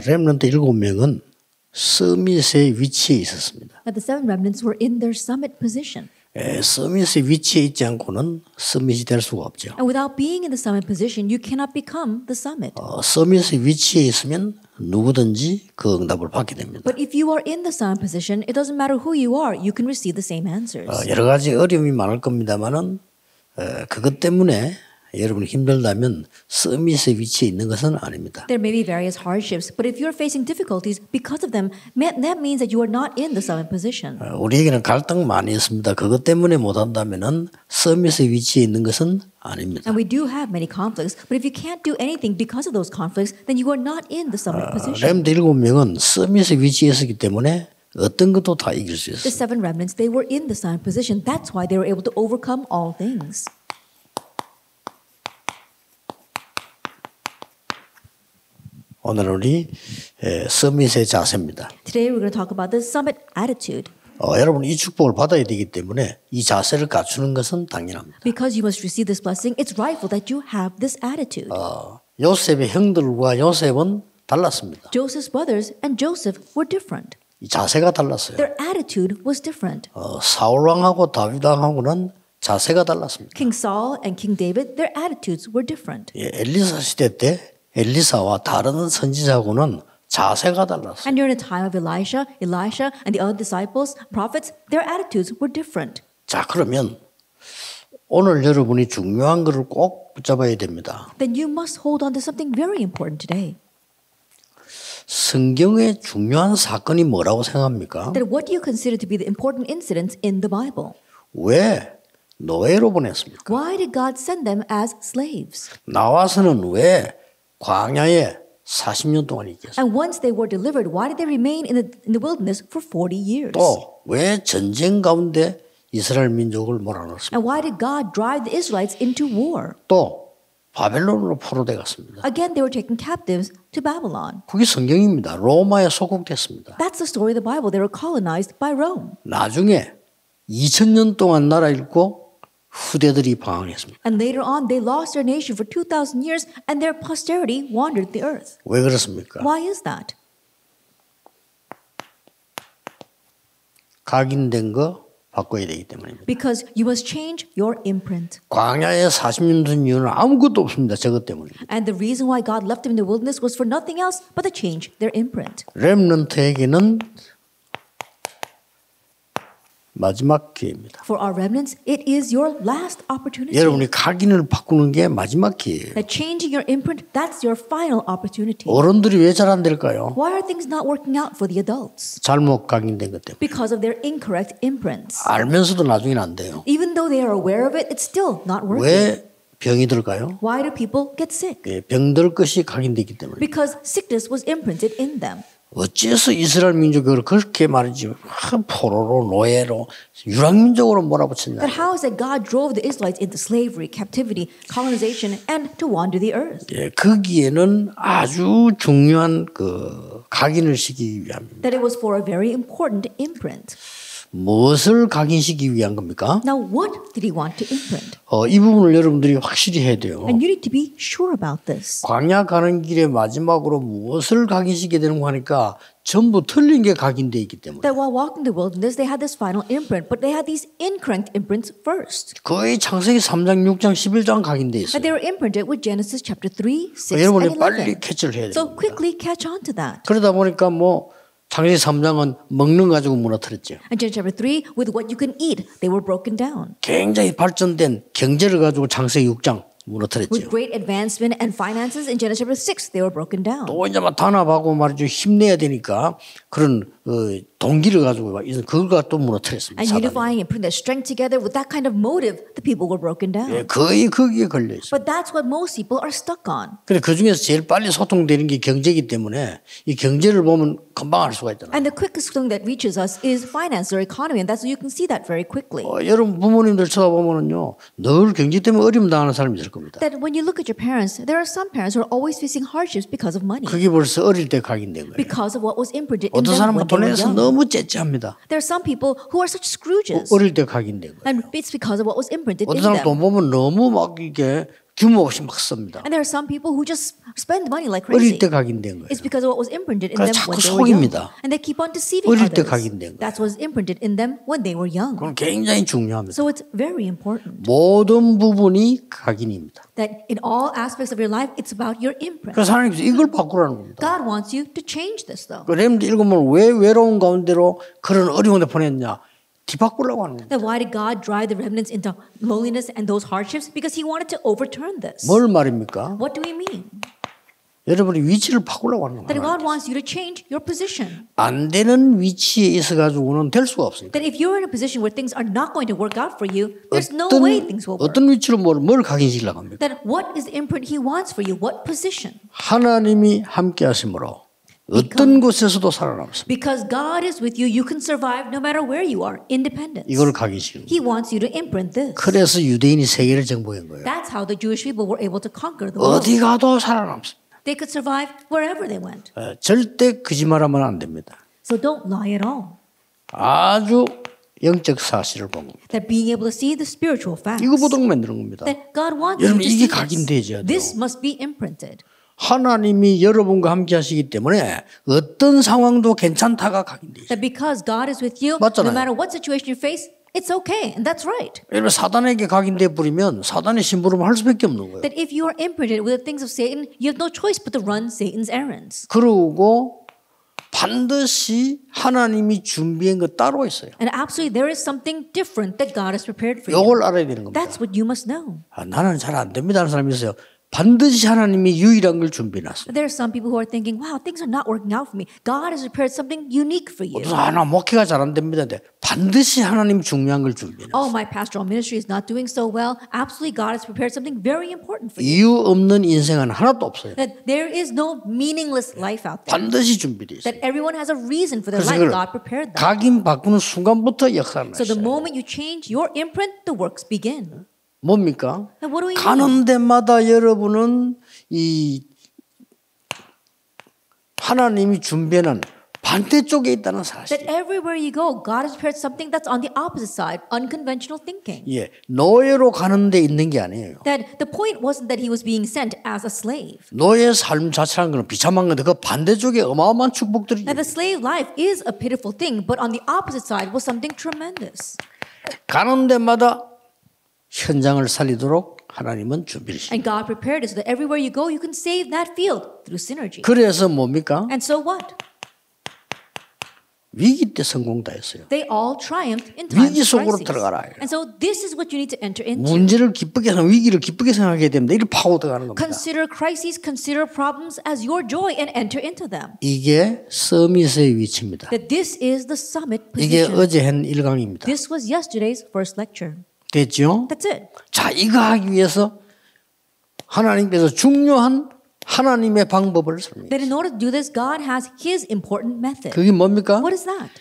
렘넌트 7명은 서밋의 위치에 있었습니다. But the seven remnants were in their summit position. 서밋의 위치에 있지 않고는 서밋이 될 수가 없죠. And without being in the summit position, you cannot become the summit. 서밋의 위치에 있으면 누구든지 그 응답을 받게 됩니다. But if you are in the summit position, it doesn't matter who you are, you can receive the same answers. 여러 가지 어려움이 많을 겁니다만은 그것 때문에 여러분이 힘들다면 서밋의 위치에 있는 것은 아닙니다. There may be various hardships, but if you're facing difficulties because of them, that means that you are not in the summit position. 우리에게는 갈등 많이 있습니다. 그것 때문에 못한다면은 서밋의 위치에 있는 것은 아닙니다. And we do have many conflicts, but if you can't do anything because of those conflicts, then you are not in the summit position. 렘드 7명은 서밋의 위치에 있었기 때문에 어떤 것도 다 이길 수 The 있어요. seven remnants, they were in the summit position. That's why they were able to overcome all things. 오늘은 우리 서밋의 자세입니다. Today we're going to talk about the summit attitude. 여러분 이 축복을 받아야 되기 때문에 이 자세를 갖추는 것은 당연합니다. Because you must receive this blessing, it's rightful that you have this attitude. 요셉의 형들과 요셉은 달랐습니다. Joseph's brothers and Joseph were different. 이 자세가 달랐어요. Their attitude was different. 사울 왕하고 다윗 왕하고는 자세가 달랐습니다. King Saul and King David, their attitudes were different. 엘리사 시대 때 엘리사와 다른 선지자하고는 자세가 달랐어요. And during the time of Elisha, and the other disciples, prophets, their attitudes were different. 자, 그러면 오늘 여러분이 중요한 것을 꼭 붙잡아야 됩니다. Then you must hold on to something very important today. 성경의 중요한 사건이 뭐라고 생각합니까? That what do you consider to be the important incidents in the Bible? 왜 노예로 보냈습니까? Why did God send them as slaves? 나와서는 왜 광야에 40년 동안 있겠어요? And once they were delivered, why did they remain in the wilderness for 40 years? 또 왜 전쟁 가운데 이스라엘 민족을 몰아넣었습니까? And why did God drive the Israelites into war? 또 바벨론으로 포로돼 갔습니다. Again, they were taken captives to Babylon. 그게 성경입니다. 로마에 소국됐습니다. That's the story of the Bible. They were colonized by Rome. 나중에 2000년 동안 나라 잃고 후대들이 방황했습니다. And later on, they lost their nation for 2,000 years, and their posterity wandered the earth. 왜 그렇습니까? Why is that? 각인된 거 바꿔야 되기 때문입니다. Because you must change your imprint. 광야에 40년 둔 이유는 아무것도 없습니다. 저것 때문입니다. And the reason why God left them in the wilderness was for nothing else but to change their imprint. 렘넌트에게는 마지막 기회입니다. For our remnants, it is your last opportunity. 여러분이 각인을 바꾸는 게 마지막 기회예요. That changing your imprint, that's your final opportunity. 어른들이 왜 잘 안 될까요? Why are things not working out for the adults? 잘못 각인된 것 때문에. Because of their incorrect imprints. 알면서도 나중에는 안 돼요. Even though they are aware of it, it's still not working. 왜 병이 들까요? Why do people get sick? 병들 것이 각인되기 때문에. Because sickness was imprinted in them. 어째서 이스라엘 민족을 그렇게 말이지 포로로 노예로 유랑민족으로 몰아붙였냐? That how is it God drove the Israelites into slavery, captivity, colonization, and to wander the earth? 거기에는 아주 중요한 각인을 시키기 위함입니다. That it was for a very important imprint. 무엇을 각인시키기 위한 겁니까? Now, what did he want to imprint? 이 부분을 여러분들이 확실히 해야 돼요. And you need to be sure about this. 광야 가는 길에 마지막으로 무엇을 각인시키게 되는 거 하니까 전부 틀린 게 각인되어 있기 때문에. That while walking the wilderness, they had this final imprint, but they had these incorrect imprints first. 거의 창세기 3장, 6장, 11장 각인되어 있어요. And they were imprinted with Genesis chapter 3, 6, and 여러분이 빨리 11. 캐치를 해야 So 됩니다. quickly catch on to that. 그러다 보니까 창세기 3장은 먹는 가지고 무너뜨렸죠. And Genesis chapter 3, with what you can eat, they were broken down. 굉장히 발전된 경제를 가지고 창세기 6장 무너뜨렸죠. With great advancement and finances in Genesis chapter 6, they were broken down. 또 이제 단합하고 말이죠. 힘내야 되니까 그런 동기를 가지고 그걸 또 무너뜨렸습니다. And 사단이. unifying and putting their strength together with that kind of motive, the people were broken down. 거의 거기에 걸려 있어요. But that's what most people are stuck on. 근데 그 중에서 제일 빨리 소통되는 게 경제이기 때문에 이 경제를 보면 금방 알 수가 있잖아요. And the quickest thing that reaches us is finance or economy, and that's you can see that very quickly. 여러분 부모님들 쳐다보면은요 늘 경제 때문에 어려움 당하는 사람이 있을 겁니다. That when you look at your parents, there are some parents who are always facing hardships because of money. 그게 벌써 어릴 때 각인된 거예요. Because of what was imprinted in 어떤 them 사람은 when they were 돈에서 young. 너무 째째합니다. There are some people who are such Scrooges. 어릴 때 각인된 거예요. And it's because of what was imprinted 어떤 in 사람 돈 them. 보면 너무 막 이게 규모 없이 막 씁니다. And there are some people who just spend money like 어릴 crazy. 때 각인된 거예요. It's because of what was imprinted in 그래서 them 자꾸 when they were young. 속입니다. And they keep on deceiving 어릴 때 others. 각인된 거예요. That's what was imprinted in them when they were young. 그건 굉장히 중요합니다. So it's very important 모든 부분이 각인입니다. that in all aspects of your life, it's about your imprint. 그래서 하나님께서 이걸 바꾸라는 겁니다. God wants you to change this though. 레몬드 읽으면 왜 외로운 가운데로 그런 어려운 데 보냈냐? 뒤바꾸려고 하는 겁니다. Then why did God drive the remnants into loneliness and those hardships? Because he wanted to overturn this. 뭘 말입니까? What do we mean? 여러분이 위치를 바꾸려고 하는 That 거예요. God wants you to change your position. 안 되는 위치에 있어가지고는 될 수가 없습니다. That if you're in a position where things are not going to work out for you, there's no way things will work. 어떤 위치로 뭘 각인시키려고 합니까? That what is the imprint he wants for you? What position? 하나님이 함께 하심으로 어떤 곳에서도 살아남습니다. Because God is with you, you can survive no matter where you are. Independence. 이걸 각인시키는 거예요. He wants you to imprint this. 그래서 유대인이 세계를 정복한 거예요. That's how the Jewish people were able to conquer the world. 어디 가도 살아남습니다. They could survive wherever they went. 절대 거짓말하면 안 됩니다. So don't lie at all. 아주 영적 사실을 본 겁니다. That being able to see the spiritual facts. 이거 보통 만드는 겁니다. That God wants you 여러분 to 이게 see 각인되어야 돼요. this. This must be imprinted. 하나님이 여러분과 함께 하시기 때문에 어떤 상황도 괜찮다가 각인되어 있어요. That because God is with you, 맞잖아요. no matter what situation you face, it's okay, and that's right. 여러분 사단에게 각인돼 버리면 사단의 심부름을 할 수밖에 없는 거예요. That if you are imprinted with the things of Satan, you have no choice but to run Satan's errands. 그러고 반드시 하나님이 준비한 거 따로 있어요. And absolutely, there is something different that God has prepared for you. 이걸 알아야 되는 겁니다. That's what you must know. 나는 잘 안 됩니다 하는 사람이 있어요. 반드시 하나님이 유일한 걸 준비해놨어요. There are some people who are thinking, wow, things are not working out for me. God has prepared something unique for you. 나 목회가 잘 안 됩니다. 근데 반드시 하나님 중요한 걸 준비해놨어요. Oh, my pastoral ministry is not doing so well. Absolutely, God has prepared something very important for you. 이유 없는 인생은 하나도 없어요. That there is no meaningless life out there. 반드시 준비되어 있어요. That everyone has a reason for their 그래서 life. 그걸 God prepared them. 각인 바꾸는 순간부터 역사를 So the 하셔요. moment you change your imprint, the works begin. 뭡니까? Now, what do we mean? 가는 데마다 여러분은 이 하나님이 준비하는 반대쪽에 있다는 사실. That everywhere you go, God has prepared something that's on the opposite side, unconventional thinking. 예, 노예로 가는 데 있는 게 아니에요. That the point wasn't that he was being sent as a slave. 노예 삶 자체라는 건 비참한 건데 그 반대쪽에 어마어마한 축복들이 That the slave life is a pitiful thing, but on the opposite side was something tremendous. 가는 데마다 현장을 살리도록 하나님은 준비를 시킵니다. And God prepared it so that everywhere you go, you can save that field through synergy. 그래서 뭡니까? And so what? 위기 때 성공 다 했어요. They all triumphed in times 위기 of 속으로 crisis. 들어가라. And so this is what you need to enter into. 문제를 기쁘게 생각, 위기를 기쁘게 생각하게 됩니다. 이를 파고 들어가는 겁니다. Consider crises, consider problems as your joy and enter into them. 이게 서밋의 위치입니다. That this is the summit 이게 position. 어제 한 1강입니다. This was yesterday's first lecture. 됐죠? That's it. 자, 이거 하기 위해서 하나님께서 중요한 하나님의 방법을 설명해요. That in order to do this, God has His important method. 그게 뭡니까? What is that?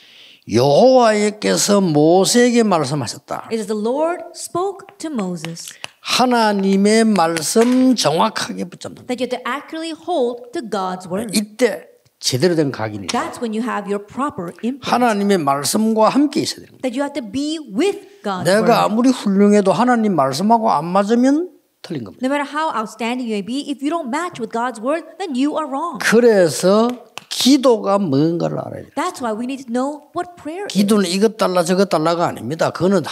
여호와께서 모세에게 말씀하셨다. It is the Lord spoke to Moses 하나님의 말씀 정확하게 붙잡는. that you have to accurately hold to God's word. 이때 제대로 된 각인이에요. That's when you have your proper imprint. 하나님의 말씀과 함께 있어야 됩니다. That you have to be with God's 내가 word. 아무리 훌륭해도 하나님 말씀하고 안 맞으면 틀린 겁니다. No matter how outstanding you may be, if you don't match with God's word, then you are wrong. 그래서 기도가 뭔가를 알아야 돼요. That's why we need to know what prayer is. 기도는 이것 달라 저것 달라가 아닙니다. 그거는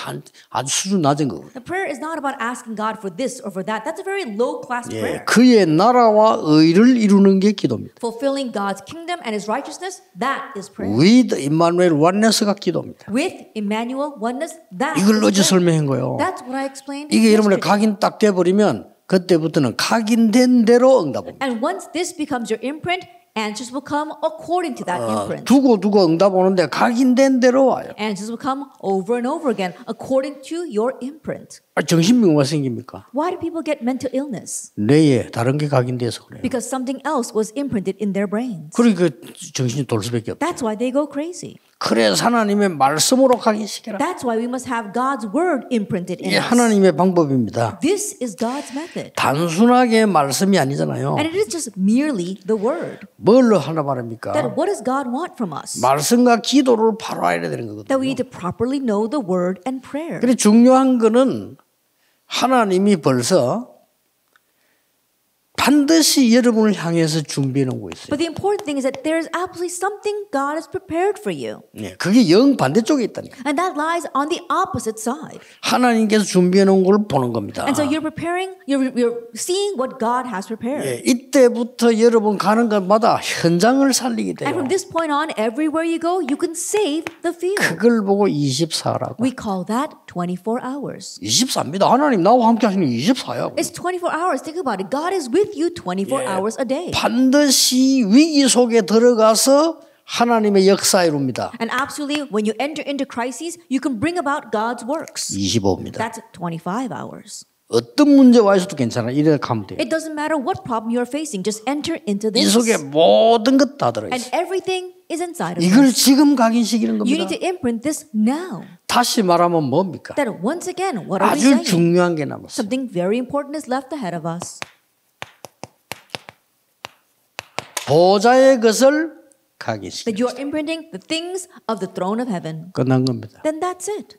아주 수준 낮은 거고요. The prayer is not about asking God for this or for that. That's a very low class prayer. 그의 나라와 의를 이루는 게 기도입니다. Fulfilling God's kingdom and His righteousness, that is prayer. With Emmanuel oneness가 기도입니다. With Emmanuel oneness, that 이걸 is 어제 prayer. 설명한 거예요. That's what I explained. 이게 여러분의 yesterday. 각인 딱 돼버리면 그때부터는 각인된 대로 응답합니다. And once this becomes your imprint, answers will come according to that imprint. 두고 응답 오는데 각인된 대로 와요. Answers will come over and over again according to your imprint. 정신병만 생깁니까? Why do people get mental illness? 뇌에 다른 게 각인돼서 그래요. Because something else was imprinted in their brains. 그러니까 정신이 돌 수밖에 없어요. That's why they go crazy. 그래서 하나님의 말씀으로 각인시켜라. That's why we must have God's word imprinted in 이게 us. 하나님의 방법입니다. This is God's method. 단순하게 말씀이 아니잖아요. And it is just merely the word. 뭘로 하나 말합니까? That what does God want from us? 말씀과 기도를 바로 알아야 되는 That we 거거든요. need to properly know the word and prayer. 근데 중요한 거는 하나님이 벌써 반드시 여러분을 향해서 준비해 놓은 거 있어요. But the important thing is that there is absolutely something God has prepared for you. 네, 그게 영 반대쪽에 있다니까. And that lies on the opposite side. 하나님께서 준비해 놓은 걸 보는 겁니다. And so you're seeing what God has prepared. 예, 이때부터 여러분 가는 곳마다 현장을 살리게 돼요. And from this point on, everywhere you go, you can save the field. 그걸 보고 24라고. We call that 24 hours. 24입니다. 하나님 나와 함께 하시는 24야. It's 24 hours. Think about it. God is with you 24 hours a day. 반드시 위기 속에 들어가서 하나님의 역사 이룹니다. And absolutely, when you enter into crises, you can bring about God's works. 25입니다. That's 25 hours. 어떤 문제와 있어도 괜찮아. 이래 가면 돼요. It doesn't matter what problem you're facing. Just enter into 이 this. 속에 모든 것 다 들어있어요. And everything is inside of 이걸 us. 지금 각인시키는 You need 겁니다. to imprint this now. 다시 말하면 뭡니까? That once again, what are we 아주 saying? 중요한 게 남았어요. Something very important is left ahead of us. 보좌의 것을 That 각인시키는 you are imprinting the things of the throne of heaven. 끝난 겁니다. Then that's it.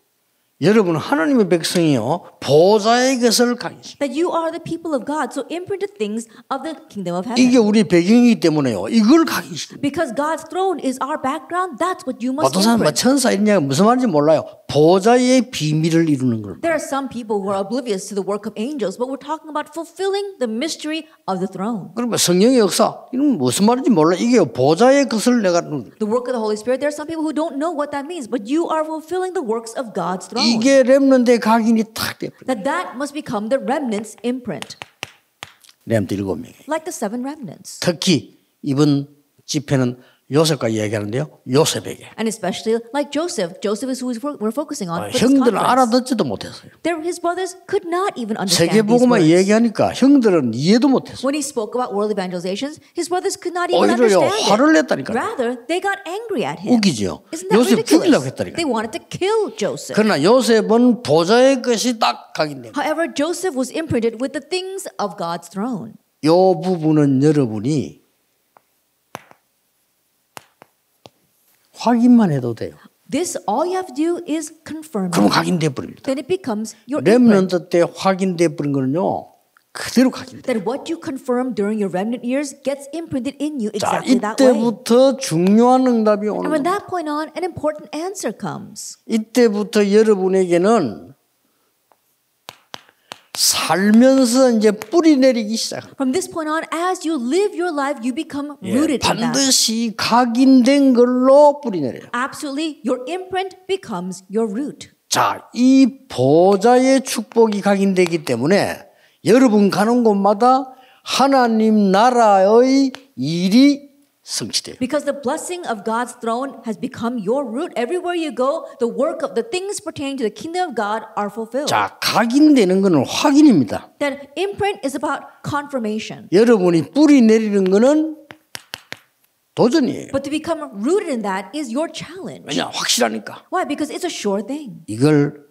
여러분은 하나님의 백성이요. 보좌의 것을 각인시키는 That you are the people of God. So imprint the things of the kingdom of 이게 heaven. 우리 배경이기 때문에요. 이걸 각인시키는 Because God's throne is our background, that's what you must 어떤 사람은 imprint. 천사 이런 무슨 말인지 몰라요. 보좌의 비밀을 이루는 겁니다. There are some people who are oblivious to the work of angels, but we're talking about fulfilling the mystery of the throne. 그러면 성령의 역사 이런 무슨 말인지 몰라. 이게 보좌의 것을 내가 The work of the Holy Spirit, there are some people who don't know what that means, but you are fulfilling the works of God's throne. 이게 렘넌트의 각인이 탁 돼버려. That must become the remnant's imprint, 렘넌트 7명이. like the 7 remnants. 특히 이번 집회는 요셉과 이야기하는데요. 요셉에게. And especially like Joseph. Joseph is who we're focusing on. for this 형들은 conference. 알아듣지도 못했어요. His brothers could not even understand these 세계복음만 words. 얘기하니까 형들은 이해도 못했어요. When he spoke about world evangelizations, his brothers could not even 오히려요 understand 화를 it. 냈다니까요. Rather, they got angry at him. 웃기죠. Isn't that 요셉 죽이려고 ridiculous? 했다니까요. They wanted to kill Joseph. 그러나 요셉은 보좌의 것이 딱 각인됩니다. However, Joseph was imprinted with the things of God's throne. 이 부분은 여러분이 확인만 해도 돼요. This, all you have to do is confirm 그럼 it. 각인돼 버립니다. Then it becomes your imprint. 렘넌트 때 확인돼 버린 거는요. 그대로 각인돼. That what you confirm during your remnant years gets imprinted in you 자, exactly that way. 이때부터 중요한 응답이 오는 And from 겁니다. that point on, an important answer comes. 이때부터 여러분에게는 살면서 이제 뿌리 내리기 시작합니다. From this point on, as you live your life, you become rooted in that. 반드시 각인된 걸로 뿌리 내려요. Absolutely, your imprint becomes your root. 자, 이 보좌의 축복이 각인되기 때문에 여러분 가는 곳마다 하나님 나라의 일이 성취돼요. Because the blessing of God's throne has become your root. Everywhere you go, the work of the things pertaining to the kingdom of God are fulfilled. 자, 각인되는 것은 확인입니다. That imprint is about confirmation. 여러분이 뿌리 내리는 것은 도전이에요. But to become rooted in that is your challenge. 왜냐? 확실하니까. Why? Because it's a sure thing. 이걸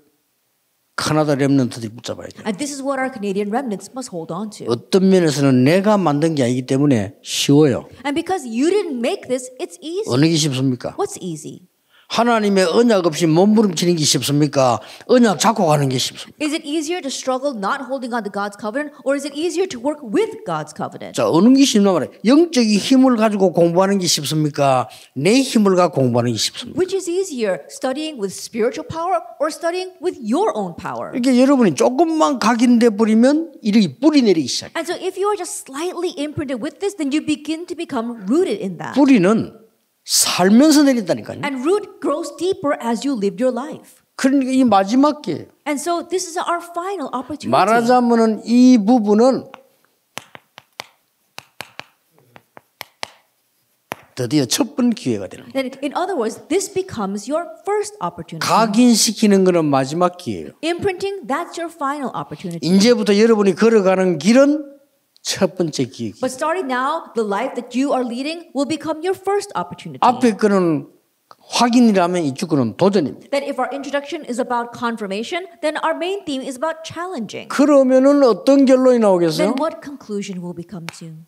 캐나다 렘넌트들이 붙잡아야 돼요. And this is what our Canadian remnants must hold on to. 어떤 면에서는 내가 만든 게 아니기 때문에 쉬워요. And because you didn't make this, it's easy. 어느 게 쉽습니까? What's easy? 하나님의 언약 없이 몸부림치는 게 쉽습니까? 언약 잡고 가는 게 쉽습니까? Is it easier to struggle not holding on to God's covenant, or is it easier to work with God's covenant? 자, 어느 게 쉽나 말이에요. 영적인 힘을 가지고 공부하는 게 쉽습니까? 내 힘을 가지고 공부하는 게 쉽습니까? Which is easier, studying with spiritual power or studying with your own power? 이렇게 여러분이 조금만 각인돼 버리면 이렇게 뿌리 내리기 시작해요. And so if you are just slightly imprinted with this, then you begin to become rooted in that. 뿌리는 살면서 내린다니까요. And root grows deeper as you live your life. 그러니까 이 마지막 기회예요. And so this is our final opportunity. 말하자면은 이 부분은 드디어 첫 번 기회가 되는 거예요. Then, in other words, this becomes your first opportunity. 각인시키는 거는 마지막 기회예요. Imprinting, that's your final opportunity. 이제부터 여러분이 걸어가는 길은 첫 번째 기회예요. But starting now, the life that you are leading will become your first opportunity. 앞에 거는 확인이라면 이쪽 거는 도전입니다. That if our introduction is about confirmation, then our main theme is about challenging. 그러면은 어떤 결론이 나오겠어요? Then what conclusion will we come to?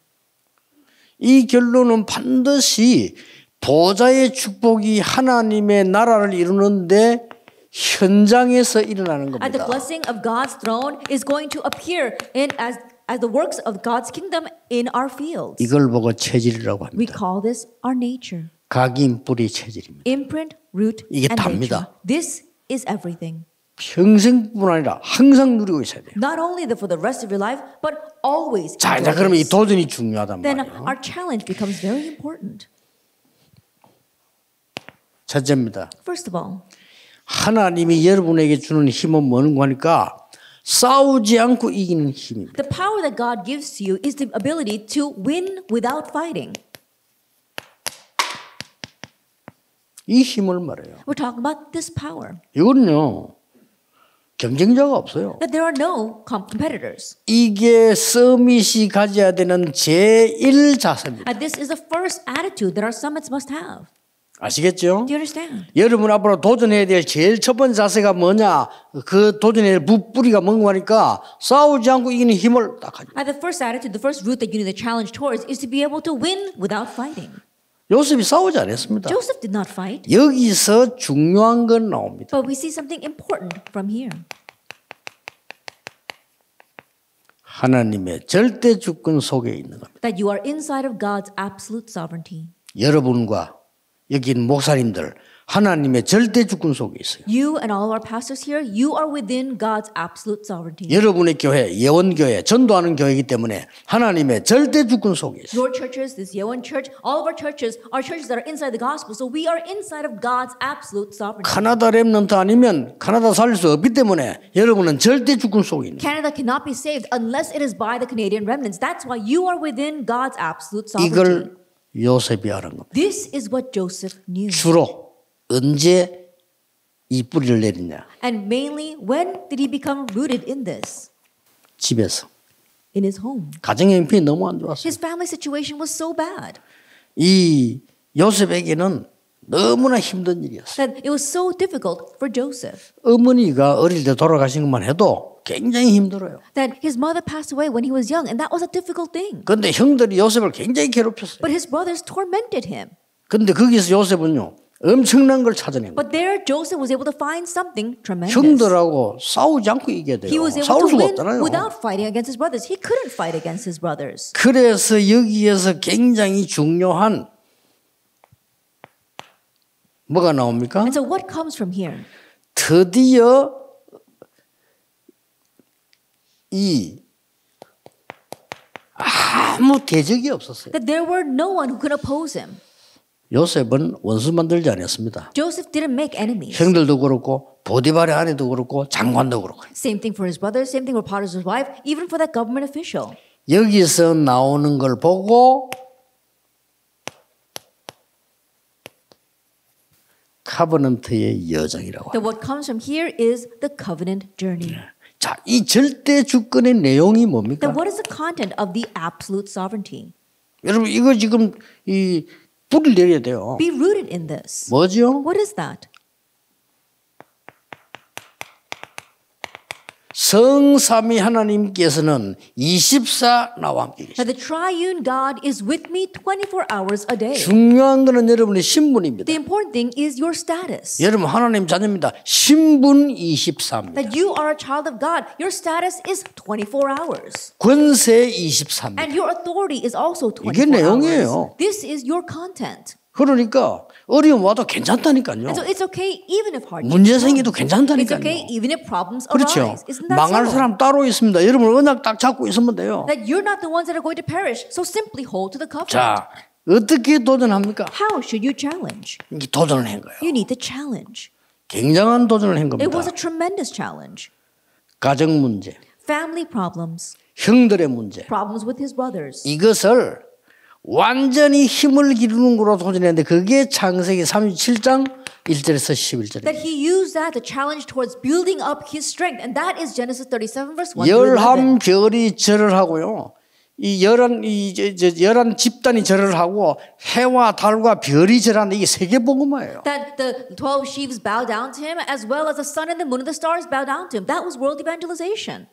이 결론은 반드시 보좌의 축복이 하나님의 나라를 이루는데 현장에서 일어나는 And the 겁니다. blessing of God's throne is going to appear in as as the works of God's kingdom in our fields. 이걸 보고 체질이라고 We 합니다. call this our nature. 각인 뿌리 체질입니다. Imprint, root, 이게 and 답니다. nature. This is everything. 평생뿐 아니라 항상 누리고 있어야 돼요. Not only for the rest of your life, but always. 자, enjoy 그러면 이 this. 도전이 중요하단 Then 말이에요. our challenge becomes very important. 첫째입니다. First of all, 하나님이 여러분에게 주는 힘은 뭐는 거니까 싸우지 않고 이기는 힘입니다. the power that God gives to you is the ability to win without fighting. 이 힘을 말해요. We're talking about this power. 이거는요. 경쟁자가 없어요. That there are no competitors. 이게 서밋이 가져야 되는 제1 자세입니다. And this is the first attitude that our summits must have. 아시겠죠? Do you understand? 여러분 앞으로 도전해야 될 제일 첫 번째 자세가 뭐냐? 그 도전해야 될 뿌리가 뭔가 하니까 싸우지 않고 이기는 힘을 딱 가지고. The first attitude, the first route that you need to challenge towards is to be able to win without fighting. 요셉이 싸우지 않았습니다. Joseph did not fight, 여기서 중요한 건 나옵니다. but we see something important from here. 하나님의 절대 주권 속에 있는 겁니다. That you are inside of God's absolute sovereignty. 여러분과 여기 있는 목사님들 하나님의 절대 주권 속에 있어요. You and all of our pastors here, you are within God's absolute sovereignty. 여러분의 교회, 예원교회, 전도하는 교회이기 때문에 하나님의 절대 주권 속에 있어요. Your churches, this Yeowon church, all of our churches are churches that are inside the gospel. So we are inside of God's absolute sovereignty. 카나다 렘넌트 아니면 카나다 살릴 수 없기 때문에 여러분은 절대 주권 속에 있는 거예요. Canada cannot be saved unless it is by the Canadian remnants. That's why you are within God's absolute sovereignty. 이걸 요셉이 알은 겁니다. This is what Joseph knew. 주로 언제 이 뿌리를 내리냐? And mainly, when did he become rooted in this? 집에서. In his home. 가정 형편이 너무 안 좋았어요. His family situation was so bad 이 요셉에게는 너무나 힘든 일이었어요. that it was so difficult for Joseph. 어머니가 어릴 때 돌아가신 것만 해도 굉장히 힘들어요. That his mother passed away when he was young, and that was a difficult thing. 그런데 형들이 요셉을 굉장히 괴롭혔어요. But his brothers tormented him. 그런데 거기서 요셉은요. 엄청난 걸 찾아낸 거예요. But there, Joseph was able to find something tremendous. 형들하고 싸우지 않고 이겨야 돼요. He was able 싸울 to 수가 win 없잖아요. without fighting against his brothers. He couldn't fight against his brothers. 그래서 여기에서 굉장히 중요한 뭐가 나옵니까? And so what comes from here? 드디어 이 아무 대적이 없었어요. That there were no one who could oppose him. 요셉은 원수 만들지 않았습니다. Joseph didn't make enemies. 형들도 그렇고 보디발의 아내도 그렇고 장관도 그렇고. Same thing for his brothers, same thing for Potiphar's wife, even for that government official. 여기서 나오는 걸 보고 카버넌트의 여정이라고 That 합니다. what comes from here is the covenant journey. 자, 이 절대 주권의 내용이 뭡니까? Then what is the content of the absolute sovereignty? 여러분 이거 지금 이 뿌리를 내려야 돼요. Be rooted in this. 뭐죠? What is that? 성삼위 하나님께서는 24 나와 함께 계십니다. That the triune God is with me 24 hours a day. 중요한 거는 여러분의 신분입니다. The important thing is your status. 여러분 하나님 자녀입니다. 신분 24입니다. That you are a child of God. Your status is 24 hours. 권세 24입니다. And your authority is also 이게 24 내용이에요. hours. This is your content. 그러니까 어려움 와도 괜찮다니까요. And so it's okay even if hardship 문제 생기도 comes. It's okay 괜찮다니까요. even if problems 그렇죠. arise. Isn't that 망할 so? 사람 따로 있습니다. 여러분 언약 딱 잡고 있으면 돼요. That you're not the ones that are going to perish. So simply hold to the covenant. 자, 어떻게 도전합니까? How should you challenge? 이게 도전을 한 거예요. You need to challenge. 굉장한 도전을 한 It 겁니다. was a tremendous challenge. 가정 문제, Family problems, 형들의 문제, problems with his brothers. 이것을 완전히 힘을 기르는 거로 도전했는데 그게 창세기 37장 1절에서 11절입니다. That he used that to challenge towards building up his strength. And that is Genesis 37 verse 1 to 11. 11별이 절을 하고요. 이 열한 집단이 절을 하고 해와 달과 별이 절하는데 이게 세계 복음화예요. That the 12 sheaves bow down to him as well as the sun and the moon and the stars bow down to him. That was world evangelization.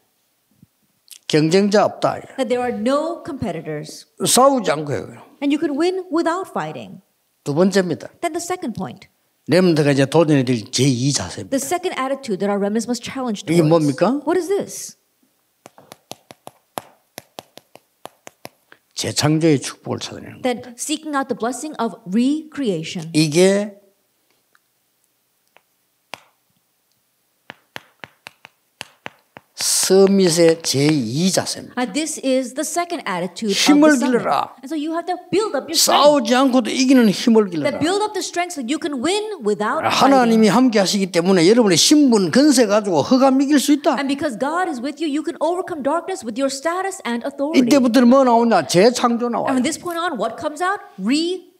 경쟁자 없다. That there are no competitors. 싸우지 않고 해요. And you can win without fighting. 두 번째입니다. Then the second point. 렘넌트가 이제 도전해야 될 제2 자세입니다. The second attitude that our remnants must challenge 이게 towards. 뭡니까? What is this? 재창조의 축복을 찾아내는 거예요. That seeking out the blessing of recreation. 이게 서밋의 제2 자세입니다. This is the second attitude of 힘을 the summit. 길러라. And so you have to build up your strength. 싸우지 않고도 이기는 힘을 길러라. That build up the strength so you can win without fighting. 하나님이 함께 하시기 때문에 여러분의 신분, 건세 가지고 흑암 이길 수 있다. And because God is with you, you can overcome darkness with your status and authority. 이때부터 뭐 나오냐? 재창조 And 나와요. from this point on, what comes out?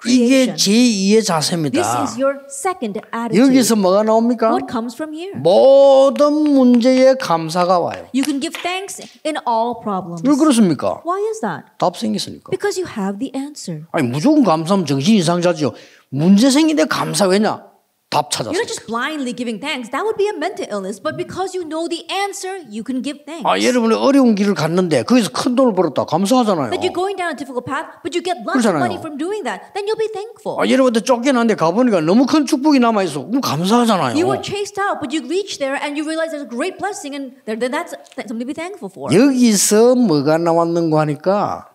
이게 Recreation. 제2의 This 자세입니다. is your second attitude. 여기서 뭐가 나옵니까? What comes from here? 모든 문제에 감사가 와요. You can give thanks in all problems. 왜 그렇습니까? Why is that? 답 생겼으니까. Because you have the answer. 아니 무조건 감사하면 정신 이상자죠. 문제 생긴데 감사 왜냐? 답 찾았어요. You're not just blindly giving thanks. That would be a mental illness. But because you know the answer, you can give thanks. 여러분이 어려운 길을 갔는데 거기서 큰 돈을 벌었다. 감사하잖아요. That you're going down a difficult path, but you get lots of 그렇잖아요. money from doing that. Then you'll be thankful. 여러분들 쫓겨났는데 가보니까 너무 큰 축복이 남아있어. 그럼 감사하잖아요. You were chased out, but you reach there and you realize there's a great blessing, and then that's something to be thankful for. 여기서 뭐가 나왔는가 하니까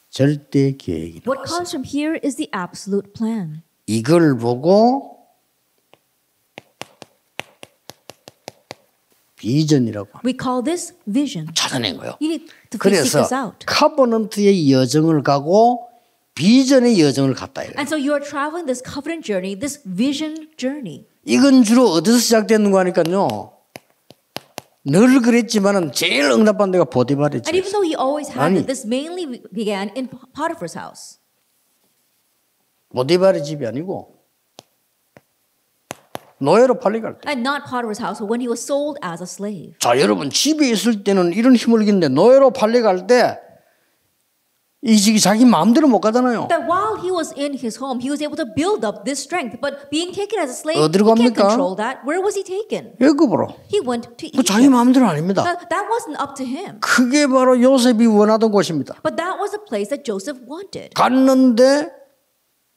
절대 계획이 What 나왔어요. comes from here is the absolute plan. 이걸 보고 비전이라고 We call this vision. 찾아낸 거예요. You need to seek 그래서 this out. 카버넌트의 여정을 가고 비전의 여정을 갔다 이래요. And so you are traveling this covenant journey, this vision journey. 이건 주로 어디서 시작되는가 하니까요. 늘 그랬지만은 제일 응답한 데가 보디발의 And even 집에서. though he always had 아니. it, this mainly began in Potiphar's house. 보디발의 집이 아니고 노예로 팔려갈 때. And not Potiphar's house, but when he was sold as a slave. 자, 여러분 집에 있을 때는 이런 힘을 이기는데 노예로 팔려갈 때 이 자기 마음대로 못 가잖아요. That while he was in his home, he was able to build up this strength. But being taken as a slave, 어디로 he can't 갑니까? control that. Where was he taken? 애굽으로. He went to 그 자기 Egypt. 마음대로 아닙니다. That wasn't up to him. 그게 바로 요셉이 원하던 곳입니다. But that was a place that Joseph wanted. 갔는데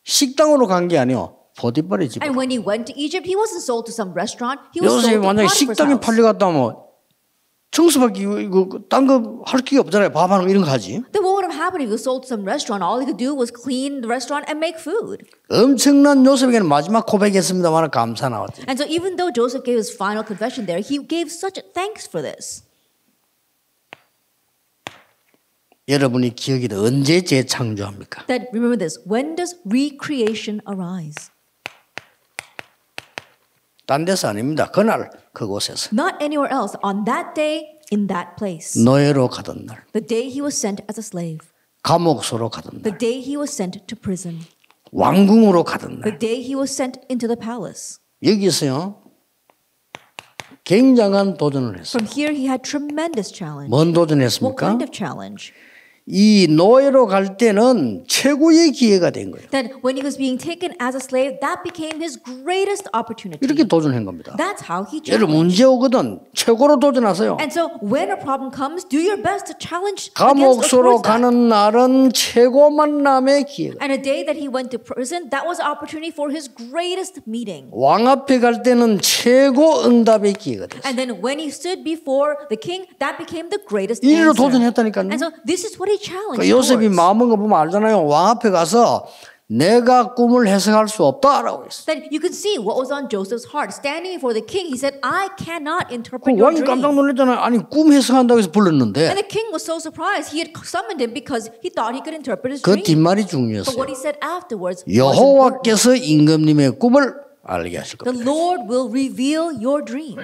식당으로 간 게 아니요. 보디발의 집. And when he went to Egypt, he wasn't sold to some restaurant. He was 요셉이 sold to 만약에 Potiphar's 식당에 house. 팔려갔다면 청소밖에 이거 딴 거 할 게 없잖아요. 밥하는 거 이런 거 하지. Then what would have happened if he was sold to some restaurant? All he could do was clean the restaurant and make food. 엄청난 요셉에게는 마지막 고백했습니다만 감사 나왔지. And so even though Joseph gave his final confession there, he gave such thanks for this. 여러분이 기억이 돼. 언제 재창조합니까? That remember this, when does recreation arise? 딴 데서 아닙니다. 그날 그곳에서 Not anywhere else, on that day, in that place. 노예로 가던 날, The day he was sent as a slave. 감옥소로 가던 The 날, day he was sent to prison. 왕궁으로 가던 The 날. day he was sent into the palace. 여기서요 굉장한 도전을 했어요. From here he had tremendous challenge. 뭔 What 도전했습니까? kind of challenge? 이 노예로 갈 때는 최고의 기회가 된 거예요. That when he was being taken as a slave, that became his greatest opportunity. 이렇게 도전한 겁니다. That's how he 여러분 challenged. 문제 오거든 최고로 도전하세요. And so when a problem comes, do your best to challenge against 감옥소로 that. 가는 날은 최고 만남의 기회가. And a day that he went to prison, that was an opportunity for his greatest meeting. 왕 앞에 갈 때는 최고 응답의 기회가 됐어요. And then when he stood before the king, that became the greatest 이리로 answer. 도전했다니까요. And so this is what he challenged 그 요셉이 towards. 마음은 거 보면 알잖아요. 왕 앞에 가서 내가 꿈을 해석할 수 없다라고 했어요. That you can see what was on Joseph's heart. Standing before the king, he said, I cannot 그 interpret your 왕이 깜짝 dream. 놀랐잖아요. 아니 꿈 해석한다고 해서 불렀는데 And the king was so surprised. He had summoned him because he thought he could interpret his 그 dream. 뒷말이 But 중요했어요. what he said afterwards was important. 여호와께서 임금님의 꿈을 알게 하실 The 겁니다. Lord will reveal your dream.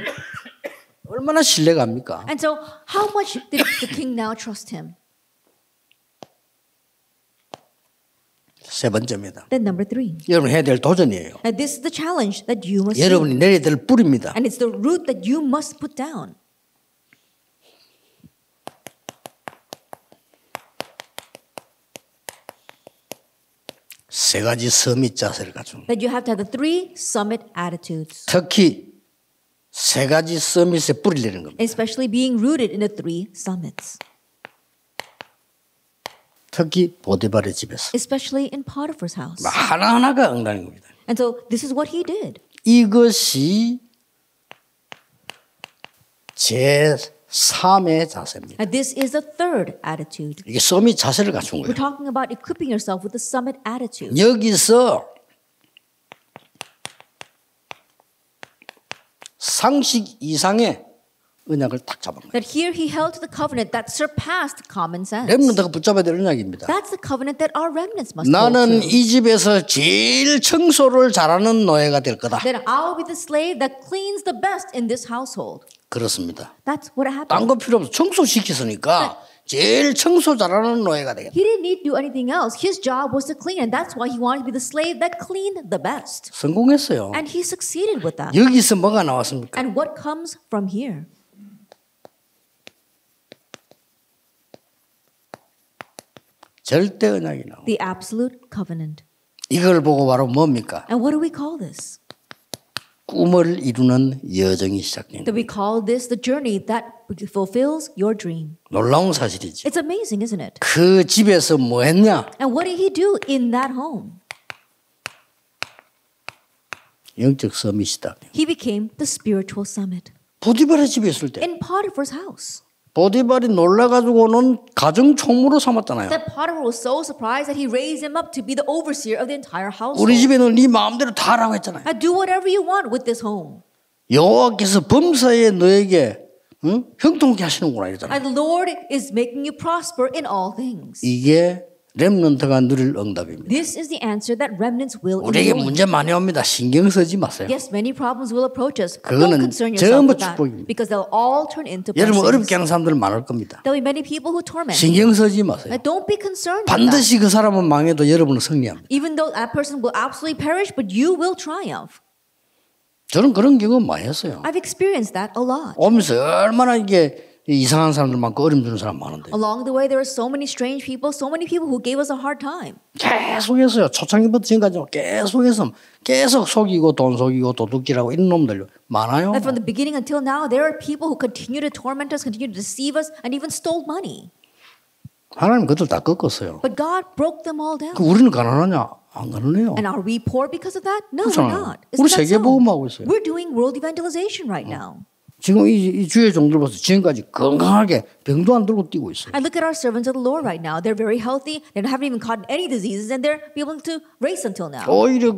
얼마나 신뢰갑니까? And so how much did the king now trust him? 세 번째입니다. Then number 3. 여러분 해야 될 도전이에요. And this is the challenge that you must 여러분이 내려야 될 뿌리입니다. And it's the root that you must put down. 세 가지 서밋 자세를 가지고 That you have to have the 3 summit attitudes. 특히 세 가지 서밋에 뿌리를 내는 겁니다. Especially being rooted in the 3 summits. 특히 보디발의 집에서 Especially in Potiphar's house. 하나하나가 응답인 겁니다. And so this is what he did. 이것이 제 3의 자세입니다. And this is the third attitude. 이게 서밋 자세를 갖춘 We're 거예요. talking about equipping yourself with the summit attitude. 여기서 상식 이상의 언약을 딱 잡은 거예요. That here he held to the covenant that surpassed common sense. 렘넌트가 붙잡아야 될 언약입니다. That's the covenant that our remnants must hold 나는 to. 이 집에서 제일 청소를 잘하는 노예가 될 거다. That I'll be the slave that cleans the best in this household. 그렇습니다. That's what 딴 happened. 거 필요 없어. 청소시켰으니까 제일 청소 잘하는 노예가 되겠다. He didn't need to do anything else. His job was to clean, and that's why he wanted to be the slave that cleaned the best. 성공했어요. And he succeeded with that. 여기서 뭐가 나왔습니까? And what comes from here? 절대 언약이 나옵니다. The absolute covenant. 이걸 보고 바로 뭡니까? And what do we call this? 꿈을 이루는 여정이 시작됩니다. That we call this the journey that fulfills your dream. 놀라운 사실이죠. It's amazing, isn't it? 그 집에서 뭐 했냐? And what did he do in that home? 영적 서밋이 시작됩니다. He became the spiritual summit. 보디발의 집에 있을 때 In Potiphar's house. 보디발이 놀라가지고는 가정 총무로 삼았잖아요. That Potiphar was so surprised that he raised him up to be the overseer of the entire household. 우리 집에는 네 마음대로 다 하라고 했잖아요. And do whatever you want with this home. 여호와께서 범사에 너에게 형통케 하시는구나 이러잖아요. And the Lord is making you prosper in all things. 이게 렘넌트가 누릴 응답입니다. This is the answer that remnants will 우리에게 enjoy. 문제 많이 옵니다. 신경 쓰지 마세요. Yes, many problems will approach us. But 그거는 don't concern yourself 전부 with that 축복입니다. because they'll all turn into 여러분 어렵게 blessings. 하는 사람들 많을 겁니다. There'll be many people who torment you. 신경 쓰지 마세요. Don't be concerned with that. 반드시 그 사람은 망해도 여러분은 승리합니다. Even though that person will absolutely perish, but you will triumph. 저는 그런 경험 많이 했어요. I've experienced that a lot. 오면서 얼마나 이게 이상한 사람들 많고 어려움 주는 사람 많은데 Along the way, there were so many strange people, so many people who gave us a hard time. 계속해서요. 초창기부터 지금까지 계속 속이고 돈 속이고 도둑질하고 이런 놈들 많아요. And from the beginning until now, there are people who continue to torment us, continue to deceive us, and even stole money. 하나님 그들 다 꺾었어요. But God broke them all down. 그 우리는 가난하냐? 안 가난해요. And are we poor because of that? No, we're 그렇잖아요. not. 우리 Isn't that 세계 so? 복음하고 있어요. We're doing world evangelization right now. 지금 이 주의 종들 봐서 지금까지 건강하게 병도 안 들고 뛰고 있어요. And look at our servants of the Lord right now. They're very healthy. They haven't even caught any diseases, and they're able to race until now. 오히려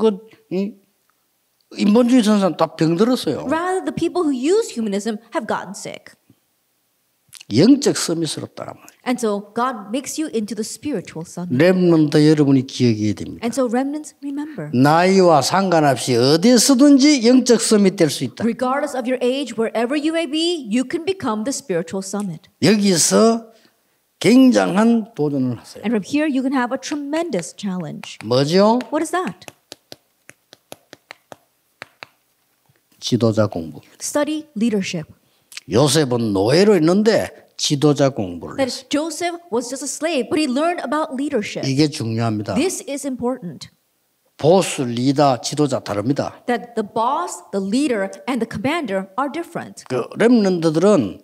인본주의 선산 다 병들었어요. Rather, the people who use humanism have gotten sick. 영적 서밋스럽다 말이에요. And so God makes you into the spiritual summit. 렘넌트 여러분이 기억해야 됩니다. And so remnants, remember. 나이와 상관없이 어디서든지 영적 서밋 될 수 있다. Regardless of your age, wherever you may be, you can become the spiritual summit. 여기서 굉장한 도전을 하세요. And from here, you can have a tremendous challenge. 뭐죠? What is that? 지도자 공부. Study leadership. 요셉은 노예로 있는데 지도자 공부를 That 했어요. Joseph was just a slave, but he learned about leadership. 이게 중요합니다. This is important. 보스, 리더, 지도자 다릅니다. That the boss, the leader, and the commander are different. 그 렘넌트들은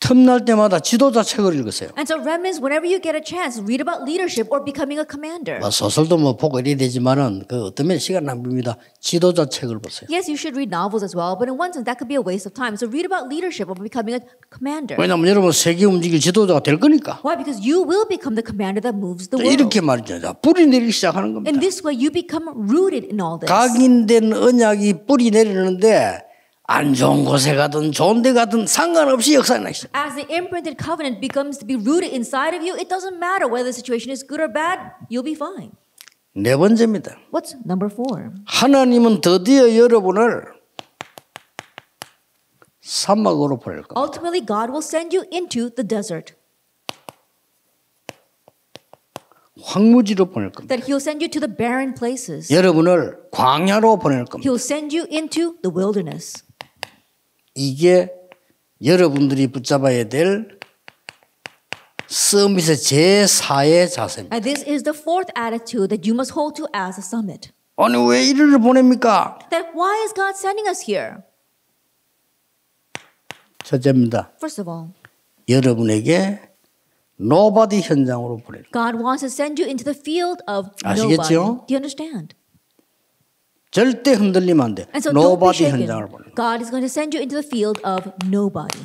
틈날 때마다 지도자 책을 읽으세요. And so remnants, whenever you get a chance, read about leadership or becoming a commander. 소설도 뭐 보고 이래야 되지만은 그 어떤面시간 낭비입니다. 지도자 책을 보세요. Yes, you should read novels as well, but in one sense, that could be a waste of time. So read about leadership or becoming a commander. 왜냐하면 여러분 세계 움직일 지도자가 될 거니까. Why? Because you will become the commander that moves the world. 이렇게 말이죠. 자, 뿌리 내리기 시작하는 겁니다. In this way, you become rooted in all this. 각인된 언약이 뿌리 내리는데 안 좋은 곳에 가든 좋은 데 가든 상관없이 역사가 나기 시작. As the imprinted covenant becomes to be rooted inside of you, it doesn't matter whether the situation is good or bad, you'll be fine. 네 번째입니다. What's number 4? 하나님은 드디어 여러분을 사막으로 보낼 겁니다. Ultimately, God will send you into the desert. 황무지로 보낼 겁니다. That He'll send you to the barren places. 여러분을 광야로 보낼 겁니다. He'll send you into the wilderness. 이게 여러분들이 붙잡아야 될 서밋의 제4의 자세입니다. And this is the fourth attitude that you must hold to as a summit. 아니 왜 이를 보냅니까? That why is God sending us here? 첫째입니다. First of all, 여러분에게 nobody 현장으로 보낼 겁니다. God wants to send you into the field of 아시겠죠? nobody. Do you understand? 절대 흔들리면 안 돼. And so don't be nobody shaken. 현장을 보낼 겁니다. God is going to send you into the field of nobody.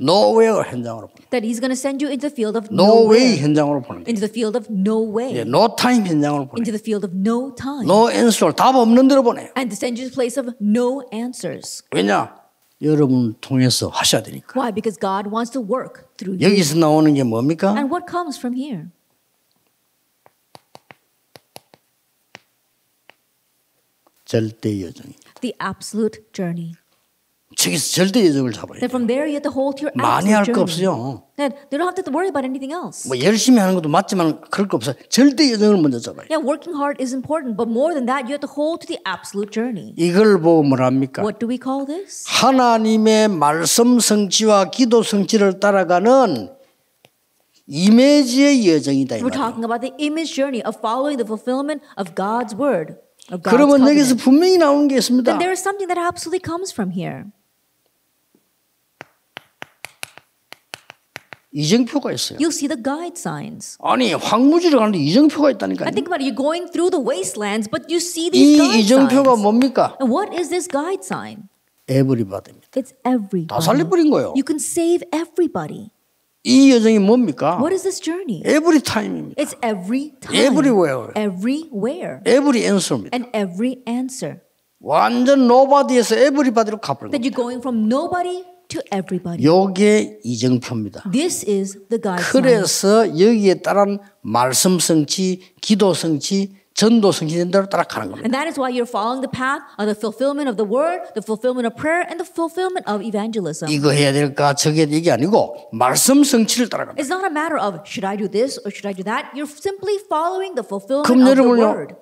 nowhere 현장으로 보내. That He's going to send you into the field of no way nowhere, 현장으로 보내. into the field of no way, 예, no time 현장으로 보내. into the field of no time, no answer 답 없는 데로 보내. and to send you to the place of no answers. 왜냐? 여러분 통해서 하셔야 되니까. Why? Because God wants to work through you. 여기서 나오는 게 뭡니까? And what comes from here? 절대 여정. The absolute journey. 저기서 절대 여정을 잡아야 Then 돼. from there you have to hold to your 많이 할 absolute 거 journey. 없어요. Then they don't have to worry about anything else. 뭐 열심히 하는 것도 맞지만 그럴 거 없어요. 절대 여정을 먼저 잡아야 돼. Yeah, working hard is important, but more than that, you have to hold to the absolute journey. 이걸 보고 뭐랍니까? What do we call this? 하나님의 말씀 성취와 기도 성취를 따라가는 이미지의 여정이다. 이 We're 말이에요. talking about the image journey of following the fulfillment of God's word, of God's 그러면 여기서 covenant. 분명히 나오는 게 있습니다. Then there is something that absolutely comes from here. 이정표가 있어요. You'll see the guide signs. 아니 황무지를 가는데 이정표가 있다니까요. And think about it, you're going through the wastelands, but you see 이 these guide 이정표가 signs. 뭡니까? And what is this guide sign? 에브리바디입니다. It's everybody. 다 살려버린 거예요. You can save everybody. 이 여정이 뭡니까? What is this journey? 에브리 타임입니다. It's every time. Everywhere. Everywhere. 에브리 앤서입니다. And every answer. 완전 노바디에서 에브리바디로 가버린 That 거예요. you're going from nobody to everybody. 요게 이정표입니다. This is the guide sign. 그래서 여기에 따른 말씀 성취, 기도 성취, 전도 성취된 대로 따라가는 겁니다. And that is why you're following the path of the fulfillment of the word, the fulfillment of prayer, and the fulfillment of evangelism. 이거 해야 될까 저게 이게 아니고 말씀 성취를 따라갑니다. It's not a matter of should I do this or should I do that. You're simply following the fulfillment 그럼 of the 여러분요 word.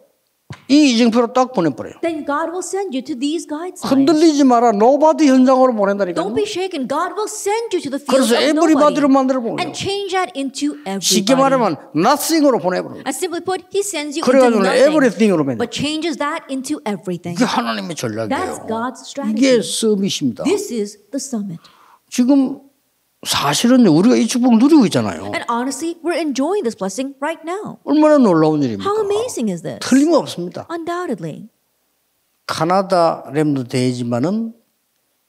이 이정표로 딱 보내버려요. Then God will send you to these guide signs. 흔들리지 마라. 노바디 현장으로 보낸다니까요. Don't be shaken. God will send you to the field 그래서 of everybody로 nobody 만들어버려요. and change that into 쉽게 everybody. 말하면 nothing으로 보내버려요. And simply put, He sends you into 그래가지고 nothing, everything으로 만들어요. but changes that into everything. 이게 하나님의 That's 전략이에요. God's 이게 strategy. 서밋입니다. This is the summit. 지금 사실은 우리가 이 축복을 누리고 있잖아요. And honestly, we're enjoying this blessing right now. 얼마나 놀라운 일입니까? How amazing is this? 틀림없습니다. Undoubtedly. 카나다 렘도 대회지만은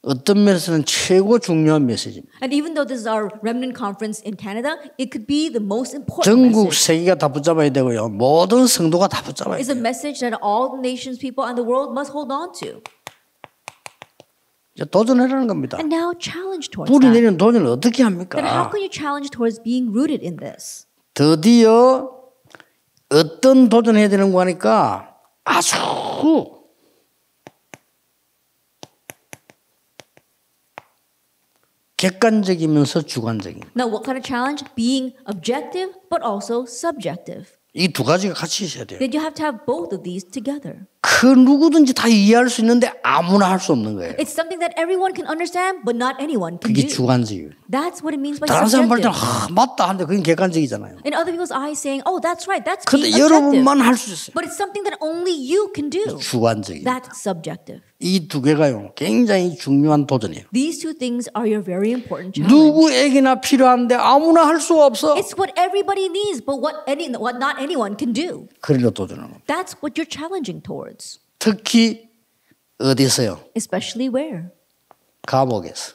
어떤 면에서는 최고 중요한 메시지입니다. And even though this is our remnant conference in Canada, it could be the most important 전국 message. 세계가 다 붙잡아야 되고요. 모든 성도가 다 붙잡아야 It's a 돼요. message that all the nations, people, and the world must hold on to. 이제 도전하라는 겁니다. And now challenge towards 뿌리 that. 내리는 도전을 어떻게 Then how 합니까? can you challenge towards being rooted in this? 드디어 어떤 도전해야 되는 거 하니까 아주 객관적이면서 주관적인 Now, what kind of challenge? Being objective, but also subjective. 이 두 가지가 같이 있어야 돼요. Then you have to have both of these together. 그 누구든지 다 이해할 수 있는데 아무나 할 수 없는 거예요. It's something that everyone can understand, but not anyone can 그게 do. 주관적이에요. That's what it means by 다른 사람 볼 때는 subjective. 맞다 하는데 그게 객관적이잖아요. In other people's eyes saying, oh, that's right, that's 근데 being objective. 여러분만 할 수 있어요. But it's something that only you can do. 주관적인. That's subjective. 이 두 개가요 굉장히 중요한 도전이에요. These two things are your very important challenge. 누구에게나 필요한데 아무나 할 수 없어. It's what everybody needs, but what not anyone can do. 그래도 도전하는 겁니다. That's what you're challenging towards. 특히 어디서요? Especially where? 감옥에서.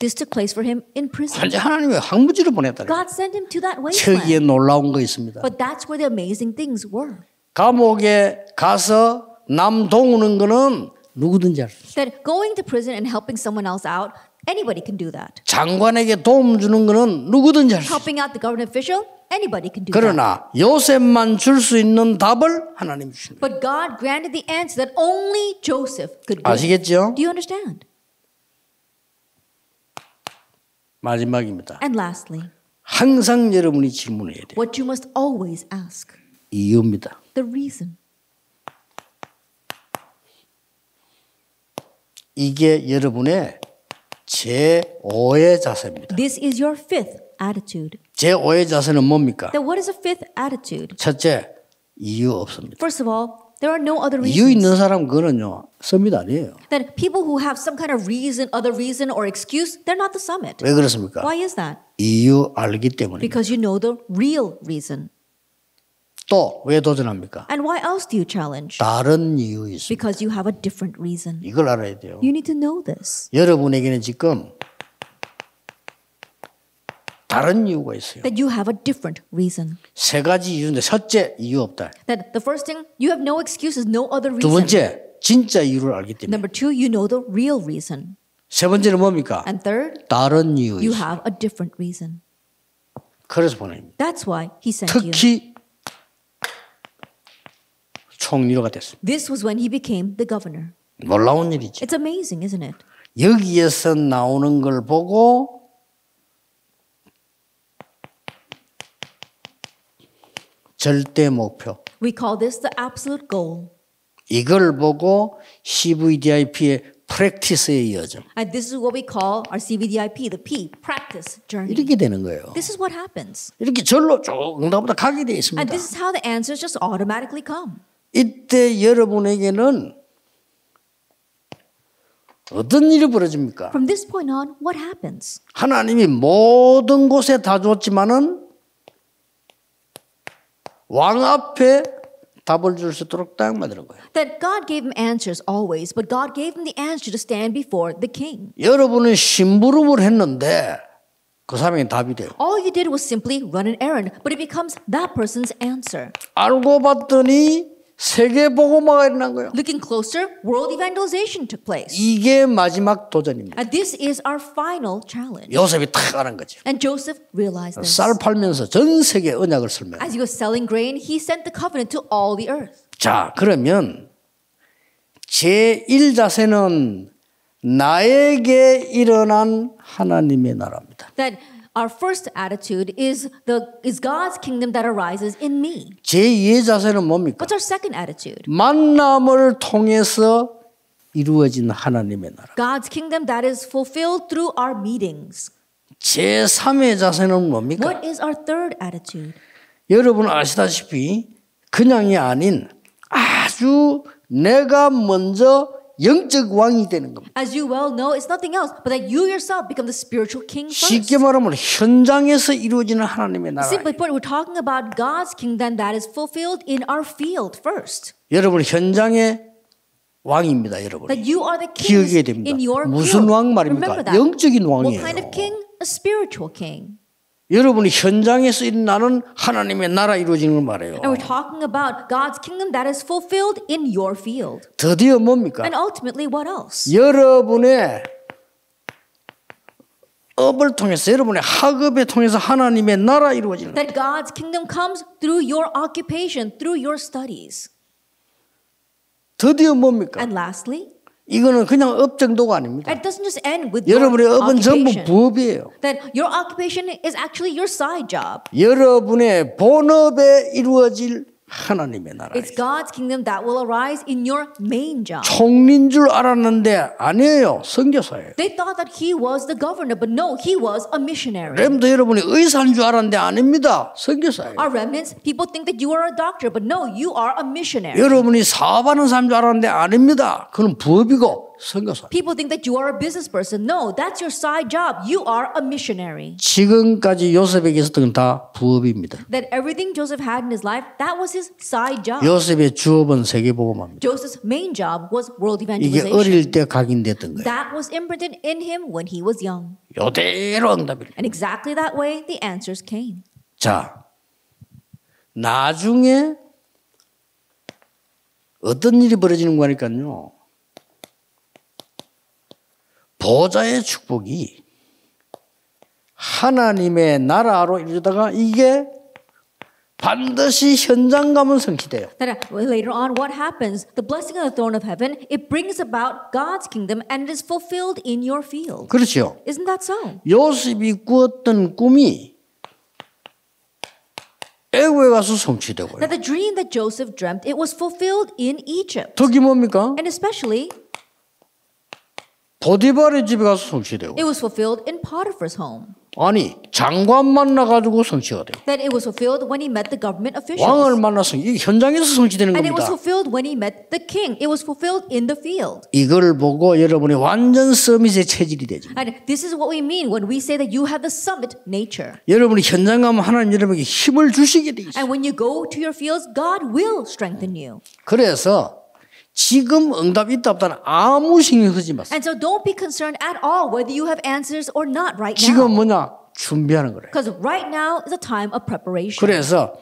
This took place for him in prison. 완전 하나님의 황무지를 보냈다는 거예요. God sent him to that 저기에 wasteland. 놀라운 거 있습니다. But that's where the amazing things were. 감옥에 가서 남 도우는 거는 누구든지 할 수 있어요. That going to prison and helping someone else out, anybody can do that. 장관에게 도움 주는 거는 누구든지 할 수 있어요. Helping out the government official, anybody can do that. 그러나 요셉만 줄 수 있는 답을 하나님이 주십니다. But God granted the answer that only Joseph could give. 아시겠죠? Do you understand? 마지막입니다. And lastly, 항상 여러분이 질문해야 돼요. what you must always ask, 이유입니다. the reason. 이게 여러분의 제5의 자세입니다. This is your fifth attitude. 제5의 자세는 뭡니까? Then what is a fifth attitude? 첫째, 이유 없습니다. First of all, there are no other 이유 reasons. 있는 사람 그거는요. 서밋 아니에요. That people who have some kind of reason, other reason or excuse, they're not the summit. 왜 그렇습니까? Why is that? 이유 알기 때문에. Because you know the real reason. 또 왜 도전합니까? And why else do you challenge? 다른 이유 있습니다. Because you have a different reason. 이걸 알아야 돼요. You need to know this. 여러분에게는 지금 다른 이유가 있어요. that you have a different reason. 세 가지 이유인데 첫째 이유 없다. That the first thing, you have no excuses, no other 두 reason. 번째 진짜 이유를 알기 때문에. Number two, you know the real reason. 세 번째는 뭡니까? And third, 다른 이유 you 있어요. have a different reason. 그래서 보냅니다. That's why he sent you. 특히 총리가 됐습니다. This was when he became the governor. 놀라운 일이죠. It's amazing, isn't it? 여기에서 나오는 걸 보고 절대 목표 We call this the absolute goal. 이걸 보고 CVDIP의 프랙티스에 이어져 And this is what we call our CVDIP, the P, practice journey. 이렇게 되는 거예요. This is what happens. 이렇게 절로 쭉 응답보다 가게 되어 And 있습니다. this is how the answers just automatically come. 이때 여러분에게는 어떤 일이 벌어집니까? From this point on, what happens? 하나님이 모든 곳에 다 줬지만은 왕 앞에 답을 줄 수 있도록 딱 만드는 거예요. That God gave him answers always, but God gave him the answer to stand before the king. 여러분은 심부름을 했는데 그 사람이 답이 돼요. All you did was simply run an errand, but it becomes that person's answer. 알고 봤더니 세계 복음화가 일어난 거예요. Looking closer, world evangelization took place. 이게 마지막 도전입니다. And this is our final challenge. 요셉이 탁 알은 거죠. And Joseph realized this. 쌀 팔면서 전 세계 언약을 설명. As he was selling grain, he sent the covenant to all the earth. 자, 그러면 제1자세는 나에게 일어난 하나님의 나라입니다. That our first attitude is God's kingdom that arises in me. 제2의 자세는 뭡니까? What's our second attitude? 만남을 통해서 이루어진 하나님의 나라. God's kingdom that is fulfilled through our meetings. 제3의 자세는 뭡니까? What is our third attitude? 여러분 아시다시피 그냥이 아닌 아주 내가 먼저 영적 왕이 되는 겁니다. As you well know, it's nothing else but that you yourself become the spiritual king first. 쉽게 말하면 현장에서 이루어지는 하나님의 나라. Simply put, we're talking about God's kingdom that is fulfilled in our field first. 여러분 현장의 왕입니다, 여러분. That you are the king 기억해야 됩니다. in your 무슨 field. 왕 Remember 말입니까? that. 영적인 What 왕이에요. kind of king? A spiritual king. 여러분이 현장에서 일어나는 하나님의 나라 이루어지는 걸 말해요. And we're talking about God's kingdom that is fulfilled in your field. 드디어 뭡니까? And ultimately, what else? 여러분의 업을 통해서 여러분의 학업에 통해서 하나님의 나라 이루어지는 거예요. That God's kingdom comes through your occupation, through your studies. 드디어 뭡니까? And lastly, 이거는 그냥 업 정도가 아닙니다. it doesn't just end with your 여러분의 업은 전부 occupation. 부업이에요. That your occupation is actually your side job. 여러분의 본업에 이루어질 하나님의 나라. It's God's kingdom that will arise in your main job. 총리인 줄 알았는데 아니에요. 선교사예요. They thought that he was the governor, but no, he was a missionary. 렘도 여러분이 의사인 줄 알았는데 아닙니다. 선교사예요. Our remnants, people think that you are a doctor, but no, you are a missionary. 여러분이 사업하는 사람인 줄 알았는데 아닙니다. 그건 부업이고 선교사. People think that you are a business person. No, that's your side job. You are a missionary. 지금까지 요셉에게 있었던 건 다 부업입니다. That everything Joseph had in his life, that was his side job. 요셉의 주업은 세계복음화입니다. Joseph's main job was world 이게 evangelization. 어릴 때 각인됐던 거예요. That was imprinted in him when he was young. 요대로 응답입니다. And exactly that way, the answers came. 자, 나중에 어떤 일이 벌어지는 거니까요. 보좌의 축복이 하나님의 나라로 이루다가 이게 반드시 현장 가면 성취돼요. That later on, what happens? The blessing of the throne of heaven, it brings about God's kingdom and it is fulfilled in your field. 그렇죠. Isn't that so? 요셉이 꾸었던 꿈이 애국에 가서 성취되고요. That the dream that Joseph dreamt, it was fulfilled in Egypt. 특히 뭡니까? And especially, 보디발의 집에 가서 성취되고. it was fulfilled in Potiphar's home. 아니 장관 만나가지고 성취가 돼요. That it was fulfilled when he met the government officials. 왕을 만나서 이 현장에서 성취되는 And it was 겁니다. fulfilled when he met the king. It was fulfilled in the field. 이걸 보고 여러분이 완전 서밋의 체질이 되죠. And this is what we mean when we say that you have the summit nature. 여러분이 현장 가면 하나님 여러분에게 힘을 주시게 돼 있어요. And when you go to your fields, God will strengthen you. 그래서 지금 응답이 있다 없다는 아무 신경 쓰지 마세요. And so don't be concerned at all whether you have answers or not right 지금 now. 뭐냐? 준비하는 거래요. Because right now is a time of preparation. 그래서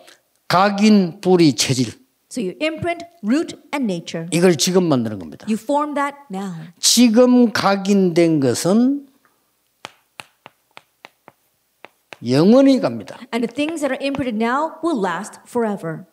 각인, 뿌리, 체질 So you imprint, root, and nature. 이걸 지금 만드는 겁니다. You form that now. 지금 각인된 것은 영원히 갑니다. And the things that are imprinted now will last forever.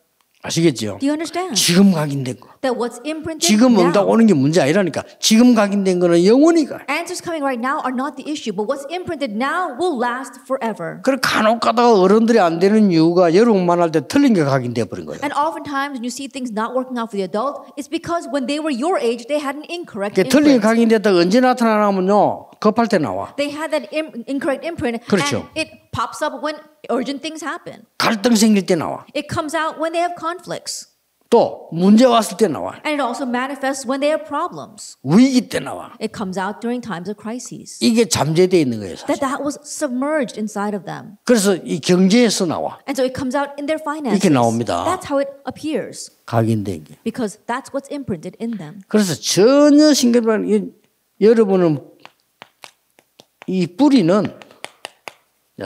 아시겠죠? Do you understand? 지금 각인된 거. That what's imprinted 지금 응답 now, 오는 게 문제 아니라니까. 지금 각인된 거는 영원히 가요. answers coming right now are not the issue, but what's imprinted now will last forever. 그래 간혹 가다가 어른들이 안 되는 이유가 여러분만 할 때 틀린 게 각인돼 버린 거예요. And oftentimes when you see things not working out for the adult, it's because when they were your age, they had an incorrect 틀린 게 imprint. 각인됐다가 언제 나타나냐면요. 급할 때 나와. They had that incorrect imprint, 그렇죠. and it pops up when urgent things happen. 갈등 생길 때 나와. It comes out when they have conflicts. 또 문제 왔을 때 나와. And it also manifests when they have problems. 위기 때 나와. It comes out during times of crises. 이게 잠재되어 있는 거예요. 사실. That was submerged inside of them. 그래서 이 경제에서 나와. And so it comes out in their finances. 이렇게 나옵니다. That's how it appears. 각인된 게. Because that's what's imprinted in them. 그래서 전혀 신경을 여러분은 이 뿌리는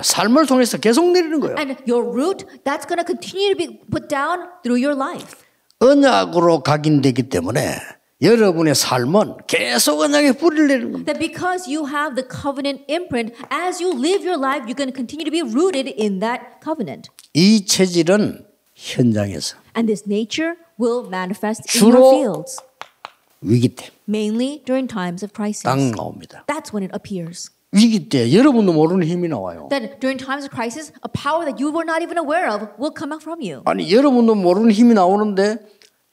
삶을 통해서 계속 내리는 거예요. And your root, that's going to continue to be put down through your life. 언약으로 각인되기 때문에 여러분의 삶은 계속 언약에 뿌리를 내리는 겁니다. That because you have the covenant imprint, as you live your life, you're going to continue to be rooted in that covenant. 이 체질은 현장에서 And this nature will manifest in 주로 your fields. 위기 때 Mainly during times of crisis. 딱 나옵니다. That's when it appears. 위기 때 여러분도 모르는 힘이 나와요. That during times of crisis, a power that you were not even aware of will come out from you. 아니 여러분도 모르는 힘이 나오는데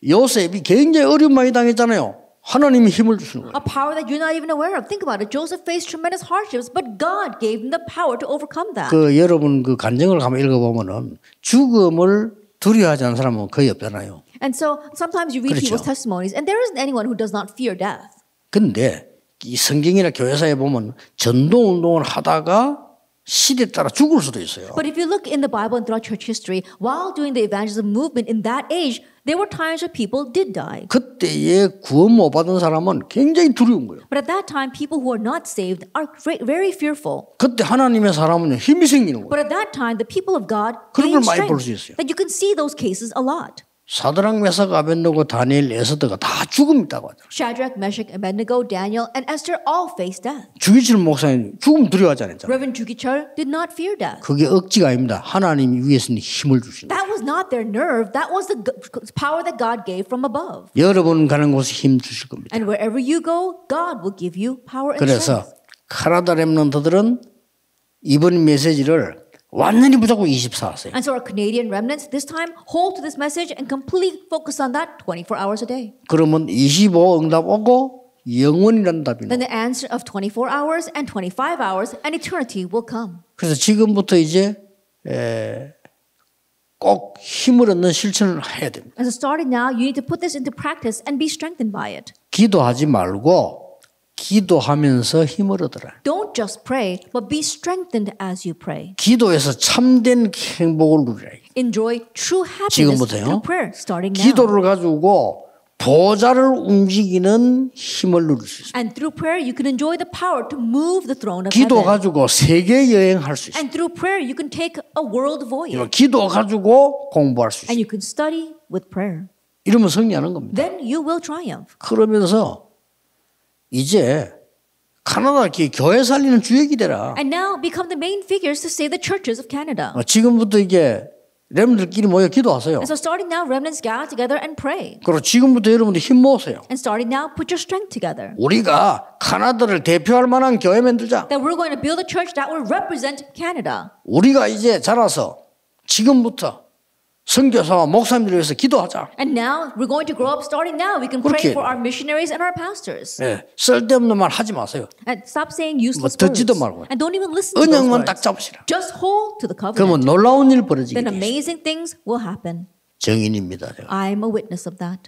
요셉이 굉장히 어려운 많이 당했잖아요. 하나님이 힘을 주시는 거예요. A power that you're not even aware of. Think about it. Joseph faced tremendous hardships, but God gave him the power to overcome that. 그 여러분 그 간증을 한번 읽어보면은 죽음을 두려워하지 않는 사람은 거의 없잖아요. And so sometimes you read 그렇죠. people's testimonies, and there isn't anyone who does not fear death. 근데 이 성경이나 교회사에 보면 전도 운동을 하다가 시대에 따라 죽을 수도 있어요. But if you look in the Bible and throughout church history, while doing the evangelism movement in that age, there were times where people did die. 그때에 구원 못 받은 사람은 굉장히 두려운 거예요. But at that time, people who are not saved are very fearful. 그때 하나님의 사람은 힘이 생기는 거예요. But at that time, the people of God 그런 gain 걸 많이 볼 수 strength. 있어요. That you can see those cases a lot. 사드락 메삭 아벤노고 다니엘 에스더가 다 죽음 있다고 하죠. Shadrach, Meshach, Abednego, Daniel, and Esther all faced death. 주기철 목사님 죽음 두려워하지 않았잖아요. Reverend Jukichar did not fear death. 그게 억지가 아닙니다. 하나님이 위에서 힘을 주시는 거예요. That was not their nerve. That was the power that God gave from above. 여러분 가는 곳에 힘 주실 겁니다. And wherever you go, God will give you power and 그래서 strength. 카나다 렘넌트들은 이번 메시지를 완전히 무조건 24 하세요. And so our Canadian remnants this time hold to this message and completely focus on that 24 hours a day. 그러면 25 응답 오고 영원이라는 답이 Then 나와요. the answer of 24 hours and 25 hours and eternity will come. 그래서 지금부터 이제 꼭 힘을 얻는 실천을 해야 됩니다. And so starting now, you need to put this into practice and be strengthened by it. 기도하지 말고 기도하면서 힘을 얻어라. Don't just pray, but be strengthened as you pray. 기도에서 참된 행복을 누리라. Enjoy true happiness 지금부터요. through prayer, starting now. 기도를 가지고 보좌를 움직이는 힘을 누릴 수 있어요. And through prayer, you can enjoy the power to move the throne of 기도 heaven. 가지고 세계 여행할 수 있어요. And through prayer, you can take a world voyage. 기도 가지고 공부할 수 And 있어요. you can study with prayer. 이러면 승리하는 겁니다. Then you will triumph. 그러면서 이제 카나다 교회 살리는 주역이 되라. And now become the main figures to save the churches of Canada. 지금부터 이게 렘들끼리 모여 기도하세요. And so starting now, remnants gather together and pray. 그리고 지금부터 여러분들 힘 모으세요. And starting now, put your strength together. 우리가 카나다를 대표할 만한 교회 만들자. That we're going to build a church that will represent Canada. 우리가 이제 자라서 지금부터 선교사와 목사님들을 위해서 기도하자. And now we're going to grow up. Starting now, we can pray 그렇게. for our missionaries and our pastors. 네, 쓸데없는 말 하지 마세요. And stop saying useless words. 듣지도 말고. And don't even listen to those 언약만 words. 딱 잡으시라. Just hold to the 그러면 covenant. 놀라운 일 벌어지게 Then 돼 있어요. amazing things will happen. 정인입니다. 제가. I'm a witness of that.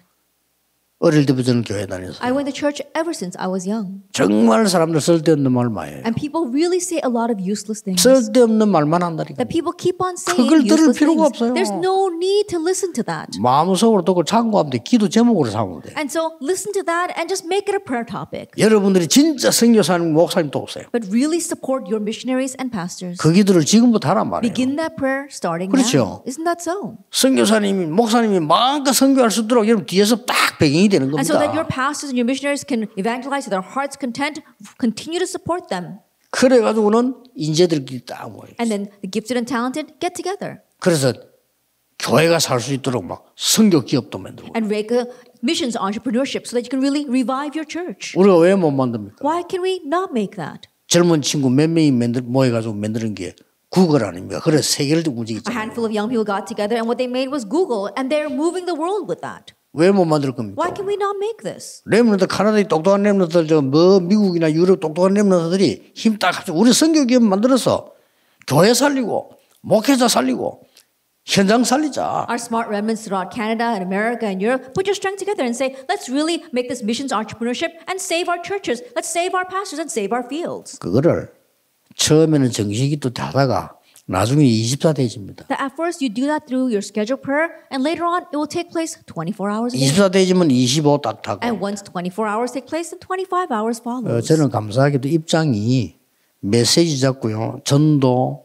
어릴 때부터 저는 교회 다녔어요. I went to church ever since I was young. 정말 사람들 쓸데없는 말 많이 해요. And people really say a lot of useless things. 쓸데없는 말만 한다니까. That people keep on saying 그걸 들을 useless 필요가 things. 없어요. There's no need to listen to that. 마음속으로 듣고 참고하면 돼. 기도 제목으로 삼으면 돼. And so listen to that and just make it a prayer topic. 여러분들이 진짜 선교사님, 목사님 돕으세요. But really support your missionaries and pastors. 그 기도를 지금부터 하란 말이에요. Begin that prayer starting 그렇죠. now. Isn't that so? 선교사님이, 목사님이 마음껏 선교할 수 있도록 여러분 뒤에서 딱 배경이 되는 And so that 겁니다. your pastors and your missionaries can evangelize to their heart's content, continue to support them. 그래가지고는 인재들끼리 딱 모여요. And then the gifted and talented get together 그래서 교회가 살 수 있도록 막 선교 기업도 만들고. and make a missions entrepreneurship so that you can really revive your church. 우리가 왜 못 만듭니까? Why can we not make that? 젊은 친구 몇 명이 모여가지고 만드는 게 구글 아닙니까? 그래서 세계를 A 움직이잖아요. handful of young people got together and what they made was Google and they're moving the world with that. 왜 못 만들 겁니까? Why can we not make this? 렘넌트 카나다의 똑똑한 렘넌트들 뭐 미국이나 유럽 똑똑한 렘넌트들이 힘 딱 합쳐 우리 선교 기업 만들어서 교회 살리고 목회자 살리고 현장 살리자. Our smart remnants throughout Canada and America and Europe, put your strength together and say, let's really make this missions entrepreneurship and save our churches. Let's save our pastors and save our fields. 그거를 처음에는 정식기도 하다가 나중에 24대집니다. That at first you do that through your scheduled prayer and later on it will take place 24 hours a day. 24대지면 25 딱 타고. And once 24 hours take place, then 25 hours follows. 저는 감사하게도 입장이 메시지 잡고요. 전도,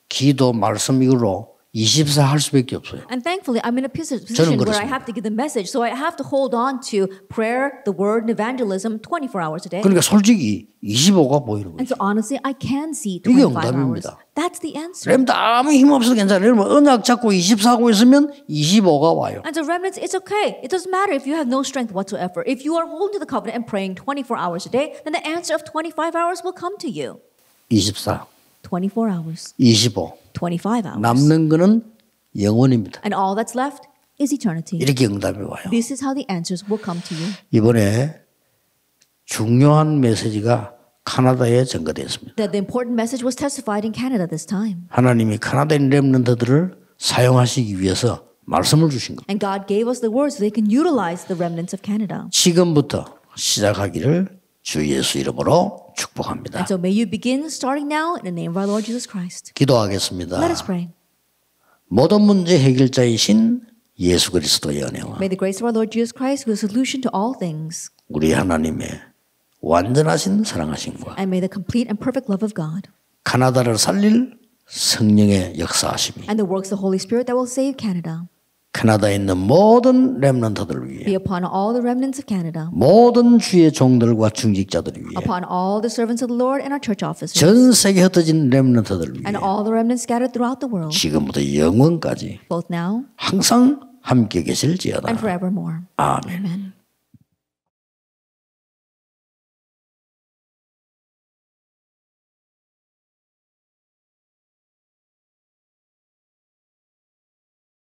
기도, 말씀 이걸로 24 할 수밖에 없어요. And thankfully, I'm in a position 저는 where I 그렇습니다. have to give the message. So I have to hold on to prayer, the word, and evangelism 24 hours a day. 그러니까 솔직히 25가 보이는 And 거예요. so honestly, I can see 이게 25 hours. 응답입니다. That's the answer. 렘다 아무 힘 없어도 괜찮아요. 여러분 언약 잡고 24 하고 있으면 25가 와요. And so remnants, it's okay. It doesn't matter if you have no strength whatsoever. If you are holding to the covenant and praying 24 hours a day, then the answer of 25 hours will come to you. 24, 24 hours, 25. 25 hours. 남는 거는 영원입니다. And all that's left is eternity. 이렇게 응답이 와요. This is how the answers will come to you. 이번에 중요한 메시지가 카나다에 전거됐습니다. That the important message was testified in Canada this time. 하나님이 카나다인 렘넌트들을 사용하시기 위해서 말씀을 주신 겁니다. And God gave us the words so they can utilize the remnants of Canada. 지금부터 시작하기를 주 예수 이름으로 축복합니다. And so may you begin starting now in the name of our Lord Jesus Christ. 기도하겠습니다. Let us pray. 모든 문제 해결자이신 예수 그리스도의 은혜와 May the grace of our Lord Jesus Christ be the solution to all things. 우리 하나님의 완전하신 사랑하심과 And may the complete and perfect love of God 카나다를 살릴 성령의 역사하심이 and the works of the Holy Spirit that will save Canada 캐나다에 있는 모든 렘넌트들을 be 위해 upon all the remnants of Canada, 모든 주의 종들과 중직자들을 위해 upon all the servants of the Lord and our church officers, 전 세계 흩어진 렘넌트들을 위해 and all the remnants scattered throughout the world, 지금부터 영원까지 both now 항상 함께 계실지어다. and forevermore. 아멘. Amen.